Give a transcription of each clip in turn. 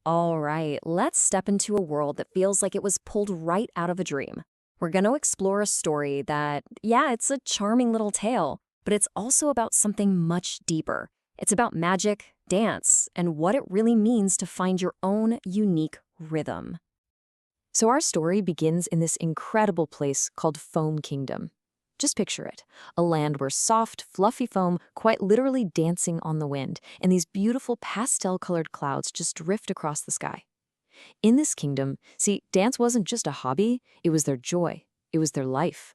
All right, let's step into a world that feels like it was pulled right out of a dream. We're going to explore a story that, yeah, it's a charming little tale, but it's also about something much deeper. It's about magic, dance, and what it really means to find your own unique rhythm. So our story begins in this incredible place called Foam Kingdom. Just picture it, a land where soft, fluffy foam quite literally dancing on the wind, and these beautiful pastel-colored clouds just drift across the sky. In this kingdom, see, dance wasn't just a hobby, it was their joy, it was their life.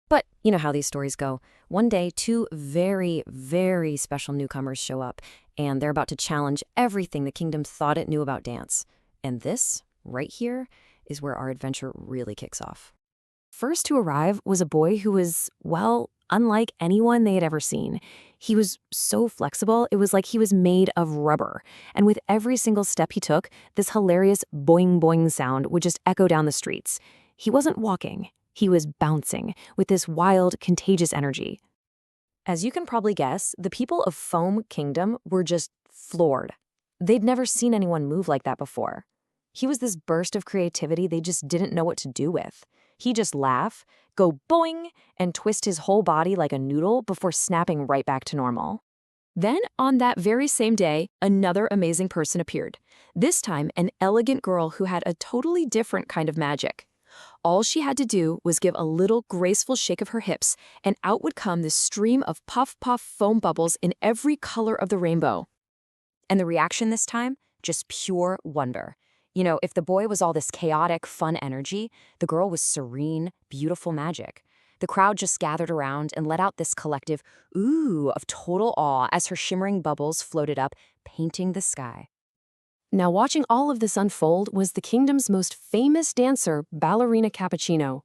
But you know how these stories go. One day, two very, very special newcomers show up, and they're about to challenge everything the kingdom thought it knew about dance. And this, right here, is where our adventure really kicks off. First to arrive was a boy who was, well, unlike anyone they had ever seen. He was so flexible, it was like he was made of rubber. And with every single step he took, this hilarious boing-boing sound would just echo down the streets. He wasn't walking, he was bouncing with this wild, contagious energy. As you can probably guess, the people of Foam Kingdom were just floored. They'd never seen anyone move like that before. He was this burst of creativity they just didn't know what to do with. He'd just laugh, go boing, and twist his whole body like a noodle before snapping right back to normal. Then, on that very same day, another amazing person appeared. This time, an elegant girl who had a totally different kind of magic. All she had to do was give a little graceful shake of her hips, and out would come this stream of puff-puff foam bubbles in every color of the rainbow. And the reaction this time? Just pure wonder. You know, if the boy was all this chaotic, fun energy, the girl was serene, beautiful magic. The crowd just gathered around and let out this collective ooh of total awe as her shimmering bubbles floated up, painting the sky. Now, watching all of this unfold was the kingdom's most famous dancer, Ballerina Cappuccino.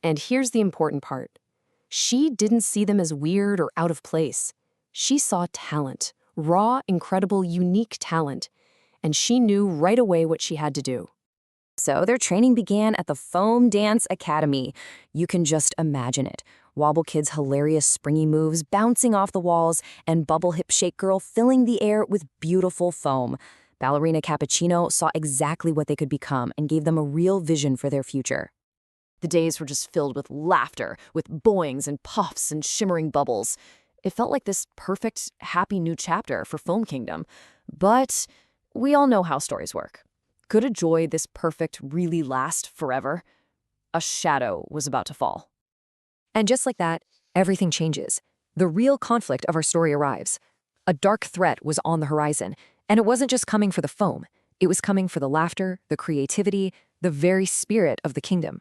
And here's the important part. She didn't see them as weird or out of place. She saw talent, raw, incredible, unique talent. And she knew right away what she had to do. So their training began at the Foam Dance Academy. You can just imagine it. Wobble Kid's hilarious springy moves bouncing off the walls and Bubble Hip Shake Girl filling the air with beautiful foam. Ballerina Cappuccino saw exactly what they could become and gave them a real vision for their future. The days were just filled with laughter, with boings and puffs and shimmering bubbles. It felt like this perfect, happy new chapter for Foam Kingdom. But we all know how stories work. Could a joy this perfect really last forever? A shadow was about to fall. And just like that, everything changes. The real conflict of our story arrives. A dark threat was on the horizon, and it wasn't just coming for the foam. It was coming for the laughter, the creativity, the very spirit of the kingdom.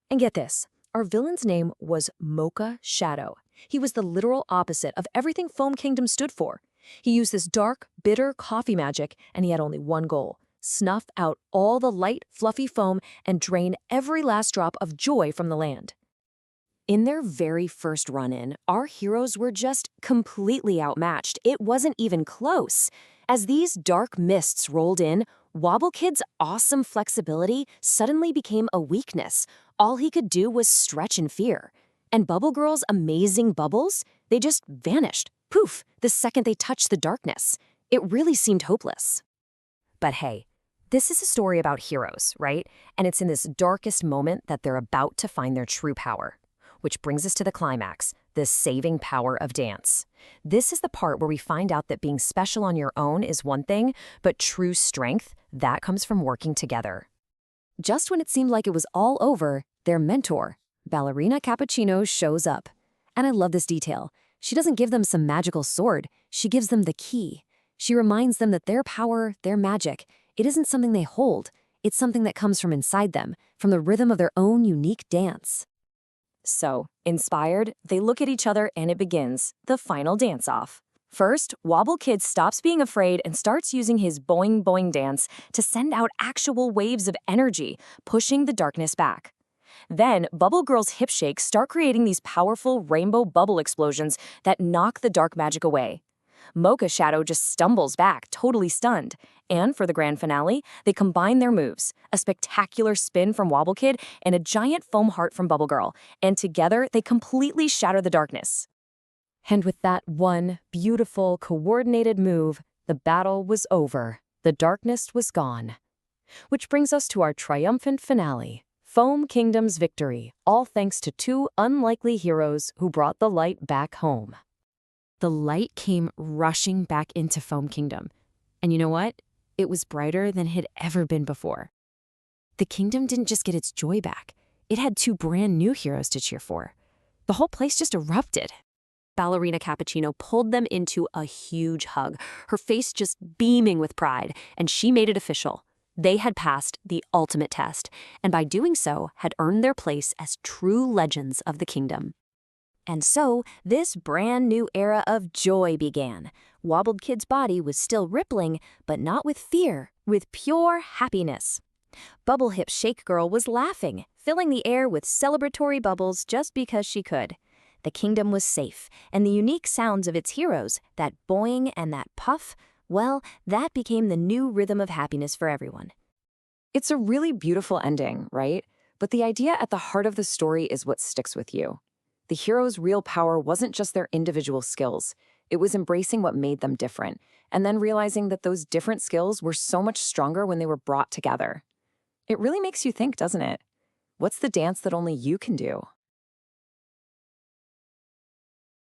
And get this, our villain's name was Mocha Shadow. He was the literal opposite of everything Foam Kingdom stood for. He used this dark, bitter coffee magic, and he had only one goal: snuff out all the light, fluffy foam and drain every last drop of joy from the land. In their very first run-in, our heroes were just completely outmatched. It wasn't even close. As these dark mists rolled in, Wobble Kid's awesome flexibility suddenly became a weakness. All he could do was stretch in fear. And Bubble Girl's amazing bubbles, they just vanished. Poof, the second they touched the darkness. It really seemed hopeless. But hey, this is a story about heroes, right? And it's in this darkest moment that they're about to find their true power. Which brings us to the climax, the saving power of dance. This is the part where we find out that being special on your own is one thing, but true strength, that comes from working together. Just when it seemed like it was all over, their mentor, Ballerina Cappuccino, shows up. And I love this detail. She doesn't give them some magical sword, she gives them the key. She reminds them that their power, their magic, it isn't something they hold, it's something that comes from inside them, from the rhythm of their own unique dance. So, inspired, they look at each other and it begins, the final dance-off. First, Wobble Kid stops being afraid and starts using his boing-boing dance to send out actual waves of energy, pushing the darkness back. Then, Bubble Girl's hip shakes start creating these powerful rainbow bubble explosions that knock the dark magic away. Mocha Shadow just stumbles back, totally stunned. And for the grand finale, they combine their moves, a spectacular spin from Wobble Kid and a giant foam heart from Bubble Girl, and together they completely shatter the darkness. And with that one beautiful, coordinated move, the battle was over. The darkness was gone. Which brings us to our triumphant finale. Foam Kingdom's victory, all thanks to two unlikely heroes who brought the light back home. The light came rushing back into Foam Kingdom. And you know what? It was brighter than it had ever been before. The kingdom didn't just get its joy back. It had two brand new heroes to cheer for. The whole place just erupted. Ballerina Cappuccino pulled them into a huge hug, her face just beaming with pride, and she made it official. They had passed the ultimate test, and by doing so, had earned their place as true legends of the kingdom. And so, this brand new era of joy began. Wobble Kid's body was still rippling, but not with fear, with pure happiness. Bubble Hip Shake Girl was laughing, filling the air with celebratory bubbles just because she could. The kingdom was safe, and the unique sounds of its heroes, that boing and that puff, well, that became the new rhythm of happiness for everyone. It's a really beautiful ending, right? But the idea at the heart of the story is what sticks with you. The heroes' real power wasn't just their individual skills. It was embracing what made them different, and then realizing that those different skills were so much stronger when they were brought together. It really makes you think, doesn't it? What's the dance that only you can do?